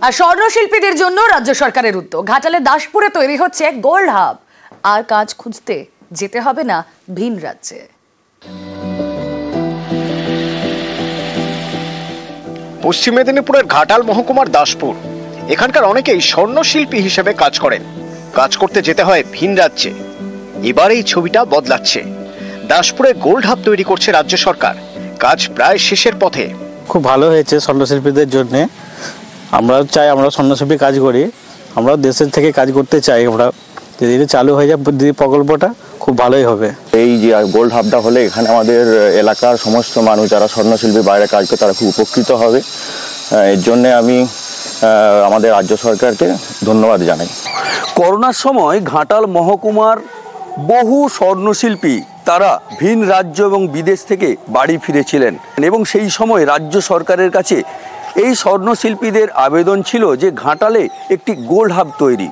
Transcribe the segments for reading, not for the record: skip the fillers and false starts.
আর স্বর্ণশিল্পীদের জন্য রাজ্য সরকারের উদ্যোগ। ঘাটালে দাসপুরে তৈরি হচ্ছে গোল্ড হাব। আর কাজ খুঁজতে যেতে হবে না ভিন রাজ্যে। পশ্চিম মেদিনীপুরের ঘাটাল মহকুমার দাসপুর, এখানকার অনেকেই স্বর্ণশিল্পী হিসেবে কাজ করেন। কাজ করতে যেতে হয় ভিন রাজ্যে। এবার এই ছবিটা বদলাচ্ছে। দাসপুরে গোল্ড হাব তৈরি করছে রাজ্য সরকার। কাজ প্রায় শেষের পথে। খুব ভালো হয়েছে স্বর্ণশিল্পীদের জন্য। আমরাও চাই, আমরা স্বর্ণশিল্পী কাজ করি, আমরাও দেশের থেকে কাজ করতে চাই। আমরা যদি চালু হয়ে যায় প্রকল্পটা খুব ভালোই হবে। এই যে গোল্ড হাবটা হলে এখানে আমাদের এলাকার সমস্ত মানুষ যারা স্বর্ণশিল্পী বাইরে কাজ করে তারা খুব উপকৃত হবে। এর জন্য আমি আমাদের রাজ্য সরকারকে ধন্যবাদ জানাই। করোনার সময় ঘাটাল মহকুমার বহু স্বর্ণশিল্পী তারা ভিন রাজ্য এবং বিদেশ থেকে বাড়ি ফিরেছিলেন এবং সেই সময় রাজ্য সরকারের কাছে এই স্বর্ণশিল্পীদের আবেদন ছিল যে ঘাটালে একটি গোল্ড হাব তৈরি।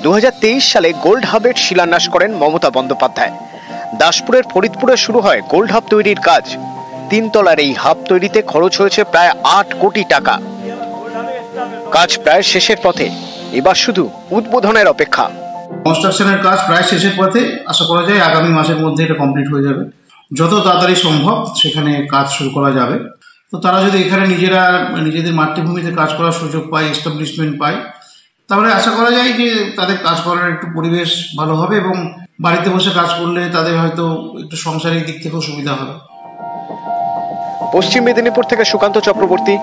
2023 সালে গোল্ড হাবের শিলান্যাস করেন মমতা বন্দ্যোপাধ্যায়। দাসপুরের ফরিদপুরে শুরু হয় গোল্ড হাব তৈরির কাজ। 3 তলার এই হাব তৈরিতে খরচ হয়েছে প্রায় 8 কোটি টাকা। কাজ প্রায় শেষের পথে, এবার শুধু উদ্বোধনের অপেক্ষা। কনস্ট্রাকশনের কাজ প্রায় শেষের পথে। আশা করা যায় আগামী মাসের মধ্যে এটা কমপ্লিট হয়ে যাবে। যত তাড়াতাড়ি সম্ভব সেখানে কাজ শুরু করা যাবে। তো তারা যদি এখানে নিজেদের মাতৃভূমিতে কাজ করার সুযোগ পায়, এস্টাবলিশমেন্ট পায়, তাহলে আশা করা যায় যে তাদের কাজ করার একটু পরিবেশ ভালো হবে এবং বাড়িতে বসে কাজ করলে তাদের হয়তো একটু সংসারিক দিক থেকেও সুবিধা হবে। পশ্চিম মেদিনীপুর থেকে সুকান্ত চক্রবর্তী,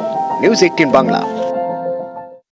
নিউজ 18 বাংলা।